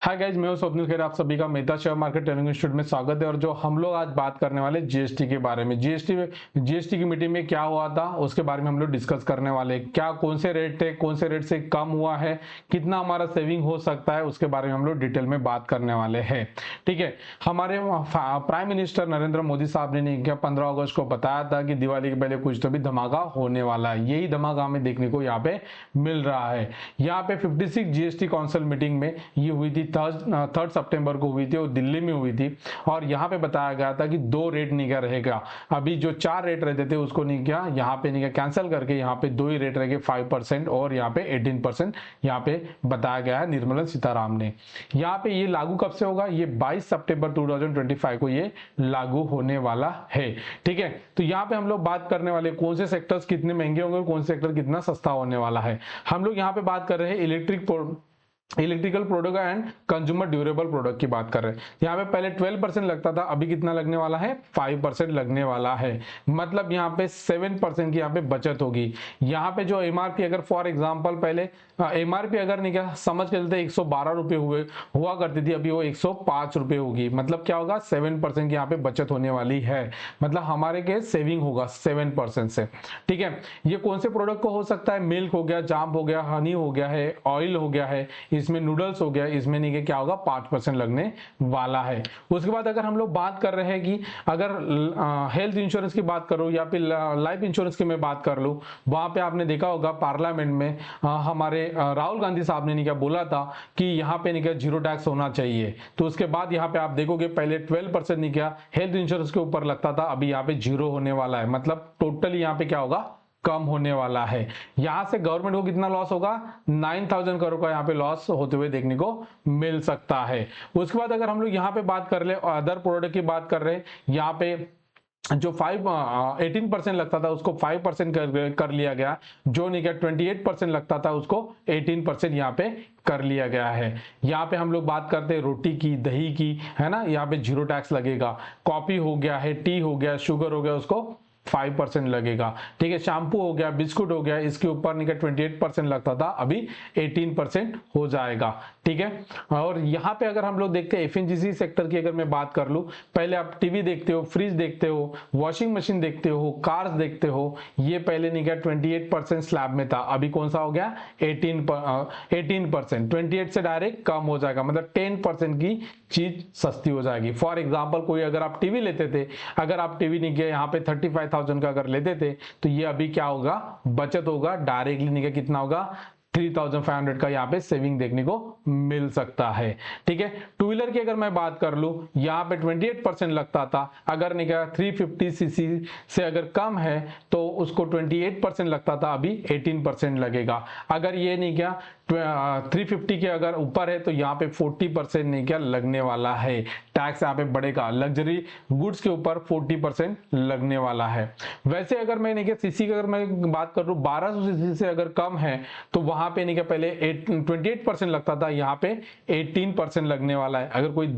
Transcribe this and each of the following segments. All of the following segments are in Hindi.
हाय गाइज, मैं हूं स्वप्निल खेर। आप सभी का Mehta share market training institute में स्वागत है। और जो हम लोग आज बात करने वाले जीएसटी के बारे में, जीएसटी की मीटिंग में क्या हुआ था उसके बारे में हम लोग डिस्कस करने वाले हैं। क्या कौन से रेट थे, कौन से रेट से कम हुआ है, कितना हमारा सेविंग हो सकता है, उसके बारे में हम लोग डिटेल में बात करने वाले हैं। ठीक है, हमारे प्राइम मिनिस्टर नरेंद्र मोदी साहब ने नहीं क्या 15 अगस्त को बताया था कि दिवाली के पहले कुछ तो भी धमाका होने वाला है। यही धमाका हमें देखने को यहाँ पे मिल रहा है। यहाँ पे 56 जीएसटी काउंसिल मीटिंग में ये हुई थी, थर्ड सितंबर को हुई थी और दिल्ली में हुई थी। और यहाँ पे बताया गया था कि 2 रेट नहीं क्या रहेगा। अभी जो 4 रेट रहते थे उसको नहीं क्या यहाँ पे नहीं क्या कैंसिल करके यहाँ पे 2 ही रेट रहेंगे, 5% और यहाँ पे 18% यहाँ पे बताया गया है निर्मला सीतारामन ने। यहाँ पे ये लागू कब से होगा? ये 22 सितंबर 2025 को ये लागू होने वाला है। ठीक है, तो यहाँ पे हम लोग बात करने वाले कौन से सेक्टर्स कितने महंगे होंगे और कौन से सेक्टर कितना सस्ता होने वाला है। हम लोग यहाँ पे बात कर रहे हैं electrical product and consumer durable product की बात कर रहे हैं। यहाँ पे पहले 12% लगता था, अभी कितना लगने वाला है? 5% लगने वाला है। मतलब यहाँ पे 7% की यहाँ पे बचत होगी। यहाँ पे जो एमआरपी, अगर फॉर एग्जांपल पहले एमआरपी अगर नहीं क्या समझ के चलते 112 रुपये हुआ करती थी, अभी वो 105 रुपये होगी। मतलब क्या होगा? 7% की यहाँ पे बचत होने वाली है। मतलब हमारे के सेविंग होगा 7% से। ठीक है, ये कौन से प्रोडक्ट को हो सकता है? मिल्क हो गया, जाम हो गया, हनी हो गया है, ऑयल हो गया है, इसमें नूडल्स हो गया, इसमें नहीं क्या होगा? 5% लगने वाला है। उसके बाद अगर हम लोग बात कर रहे हैं कि अगर हेल्थ इंश्योरेंस की बात करो या फिर लाइफ इंश्योरेंस की मैं बात कर लूँ, वहां पे आपने देखा होगा पार्लियामेंट में हमारे राहुल गांधी साहब ने नहीं क्या बोला था कि यहाँ पे नहीं क्या 0 टैक्स होना चाहिए। तो उसके बाद यहाँ पे आप देखोगे पहले 12% नहीं क्या हेल्थ इंश्योरेंस के ऊपर लगता था, अभी यहाँ पे 0 होने वाला है। मतलब टोटली यहाँ पे क्या होगा? कम होने वाला है। यहां से गवर्नमेंट को कितना लॉस होगा? 9000 करोड़ का यहाँ पे लॉस होते हुए देखने को मिल सकता है। उसके बाद अगर हम लोग यहाँ पे बात कर ले अदर प्रोडक्ट की बात कर रहे हैं, यहाँ पे जो 18% लगता था उसको 5% कर लिया गया। जो नहीं क्या 28% लगता था उसको 18% यहाँ पे कर लिया गया है। यहाँ पे हम लोग बात करते हैं रोटी की, दही की, है ना, यहाँ पे 0 टैक्स लगेगा। कॉफी हो गया है, टी हो गया, शुगर हो गया, उसको 5% लगेगा। ठीक है, शैम्पू हो गया, बिस्कुट हो गया, इसके ऊपर नहीं 28% लगता था, अभी 18% हो जाएगा। ठीक है, और यहाँ पे अगर हम लोग देखते हैं एफएमजीसी सेक्टर की, अगर मैं बात कर लूँ, पहले आप टीवी देखते हो, फ्रिज देखते हो, वॉशिंग मशीन देखते हो, कार्स देखते हो, ये पहले नहीं क्या 28% स्लैब में था, अभी कौन सा हो गया? 18%। 28 से डायरेक्ट कम हो जाएगा, मतलब 10% की चीज सस्ती हो जाएगी। फॉर एग्जाम्पल कोई अगर आप टीवी लेते थे, अगर आप टीवी नहीं गए यहाँ पे 35,000 का अगर लेते थे, तो ये अभी क्या होगा? बचत होगा डायरेक्टली नहीं, कितना होगा? 3500 का यहाँ पे सेविंग देखने को मिल सकता है। ठीक है, टू व्हीलर की अगर मैं बात कर लूं, यहाँ पे 28% लगता था, अगर नहीं क्या 350 सीसी से अगर कम है तो उसको 28% लगता था, अभी 18% लगेगा। अगर ये नहीं क्या 350 के अगर ऊपर है तो यहाँ पे 40% नहीं क्या लगने वाला है। टैक्स यहाँ पे बढ़ेगा, लग्जरी गुड्स के ऊपर 40% लगने वाला है। वैसे अगर मैं नहीं क्या सीसी की अगर मैं बात कर लूँ, 1200 सीसी से अगर कम है तो वहां पे नहीं क्या पहले 28% लगता था, यहाँ पे 18% लगने वाला है। अगर कोई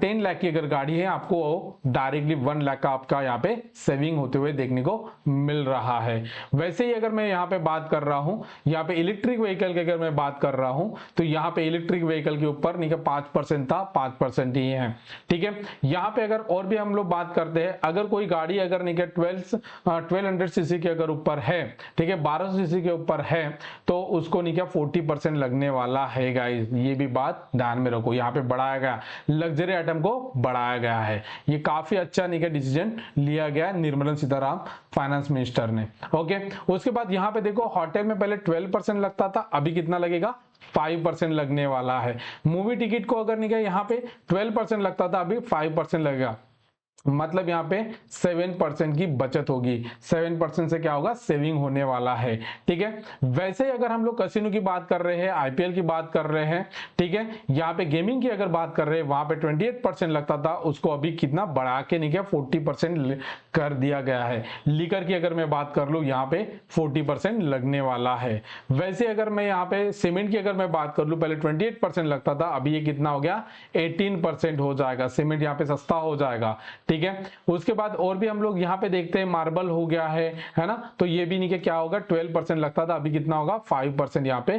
10 लाख की अगर गाड़ी है, आपको डायरेक्टली 1 लाख का आपका यहाँ पे सेविंग होते हुए देखने को मिल रहा है। वैसे ही अगर मैं यहाँ पे बात कर रहा हूँ, यहाँ पे इलेक्ट्रिक व्हीकल की अगर मैं बात कर रहा हूँ, तो यहाँ पे इलेक्ट्रिक व्हीकल के ऊपर नहीं क्या 5% था, 5% ही है। ठीक है, यहाँ पे अगर और भी हम लोग बात करते हैं, अगर कोई गाड़ी अगर नहीं क्या 1200 सीसी के अगर ऊपर है, ठीक है, 1200 सीसी के ऊपर है, तो उसको नहीं क्या 40% लगने वाला है गाइस। ये भी बात ध्यान में रखो, यहाँ पे बढ़ाया गया, लग्जरी आइटम को बढ़ाया गया है। ये काफी अच्छा नहीं क्या डिसीजन लिया गया निर्मला सीताराम फाइनेंस मिनिस्टर ने। ओके, उसके बाद यहाँ पे देखो होटल में पहले 12% लगता था, अभी कितना लगेगा? 5% लगने वाला है। मूवी टिकट को अगर नहीं क्या यहाँ पे 12% लगता था, अभी 5% लगेगा। मतलब यहाँ पे 7% की बचत होगी। 7% से क्या होगा? सेविंग होने वाला है। ठीक है, वैसे ही अगर हम लोग कैसीनो की बात कर रहे हैं, आईपीएल की बात कर रहे हैं, ठीक है, यहाँ पे गेमिंग की अगर बात कर रहे हैं, वहां पे 28% लगता था, उसको अभी कितना बढ़ा के नहीं क्या 40% कर दिया गया है। लीकर की अगर मैं बात कर लूँ, यहाँ पे 40% लगने वाला है। वैसे अगर मैं यहाँ पे सीमेंट की अगर मैं बात कर लूँ, पहले 28% लगता था, अभी ये कितना हो गया? 18% हो जाएगा। सीमेंट यहाँ पे सस्ता हो जाएगा। ठीक ठीक है। उसके बाद और भी हम लोग यहाँ पे देखते हैं, मार्बल हो गया है ना, तो ये भी नहीं कि क्या होगा 12% लगता था, अभी कितना होगा 5% यहाँ पे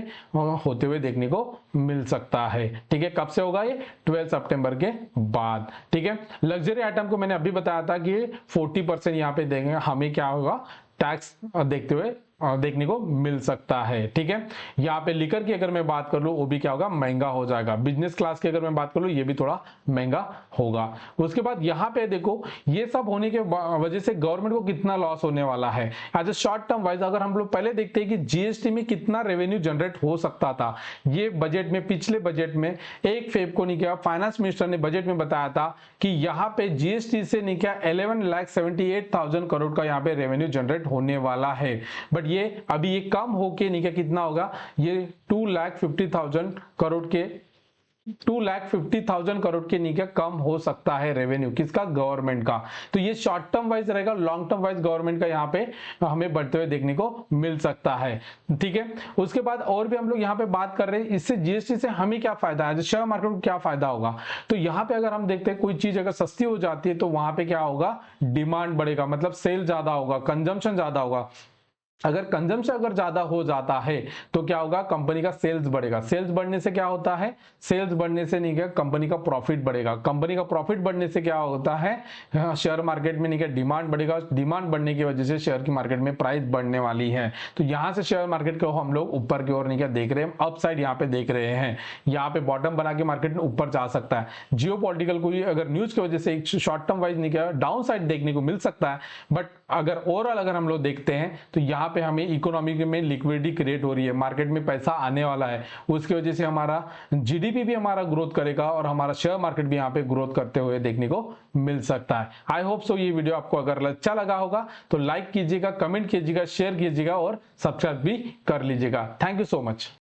होते हुए देखने को मिल सकता है। ठीक है, कब से होगा ये 12 सितंबर के बाद। ठीक है, लग्जरी आइटम को मैंने अभी बताया था कि 40% यहाँ पे देंगे, हमें क्या होगा टैक्स देखते हुए देखने को मिल सकता है। ठीक है, यहाँ पे लिकर की अगर मैं बात कर लूँ वो भी क्या होगा महंगा हो जाएगा। बिजनेस क्लास की अगर मैं बात कर लूँ ये भी थोड़ा महंगा होगा। उसके बाद यहाँ पे देखो ये सब होने के वजह से गवर्नमेंट को कितना लॉस होने वाला है as a short term wise. अगर हम लोग पहले देखते हैं कि जीएसटी में कितना रेवेन्यू जनरेट हो सकता था, ये बजट में, पिछले बजट में 1 फेब को नहीं किया, फाइनेंस मिनिस्टर ने बजट में बताया था कि यहाँ पे जीएसटी से नहीं क्या 11,78,000 करोड़ का यहाँ पे रेवेन्यू जनरेट होने वाला है। बट ये अभी ये कम होके नहीं क्या कितना होगा, ये 2,50,000 करोड़ के 2,50,000 करोड़ के नीचे कम हो सकता है रेवेन्यू किसका, गवर्नमेंट का। तो ये शॉर्ट टर्म वाइज रहेगा, लॉन्ग टर्म वाइज गवर्नमेंट का यहाँ पे हमें बढ़ते हुए देखने को मिल सकता है। ठीक है, उसके बाद और भी हम लोग यहाँ पे बात कर रहे हैं इससे जीएसटी से हमें क्या फायदा है, शेयर मार्केट को क्या फायदा होगा। तो यहाँ पे अगर हम देखते हैं कोई चीज अगर सस्ती हो जाती है तो वहां पे क्या होगा, डिमांड बढ़ेगा, मतलब सेल ज्यादा होगा, कंजम्पशन ज्यादा होगा। अगर कंजम्पशन अगर ज्यादा हो जाता है तो क्या होगा, कंपनी का सेल्स बढ़ेगा। सेल्स बढ़ने से क्या होता है, सेल्स बढ़ने से नहीं क्या कंपनी का प्रॉफिट बढ़ेगा। कंपनी का प्रॉफिट बढ़ने से क्या होता है, शेयर मार्केट में नहीं क्या डिमांड बढ़ेगा। डिमांड बढ़ने की वजह से शेयर की मार्केट में प्राइस बढ़ने वाली है। तो यहां से शेयर मार्केट को हम लोग ऊपर की ओर नहीं क्या देख रहे हैं, अपसाइड यहाँ पे देख रहे हैं। यहाँ पे बॉटम बना के मार्केट में ऊपर जा सकता है। जियोपॉलिटिकल कोई अगर न्यूज की वजह से एक शॉर्ट टर्म वाइज नहीं क्या डाउन साइड देखने को मिल सकता है। बट अगर ओवरऑल अगर हम लोग देखते हैं तो यहाँ पे हमें इकोनॉमी में लिक्विडिटी क्रिएट हो रही है, मार्केट में पैसा आने वाला है, उसकी वजह से हमारा जीडीपी भी हमारा ग्रोथ करेगा और हमारा शेयर मार्केट भी यहाँ पे ग्रोथ करते हुए देखने को मिल सकता है। आई होप सो ये वीडियो आपको अगर अच्छा लगा होगा तो लाइक कीजिएगा, कमेंट कीजिएगा, शेयर कीजिएगा और सब्सक्राइब भी कर लीजिएगा। Thank you so much.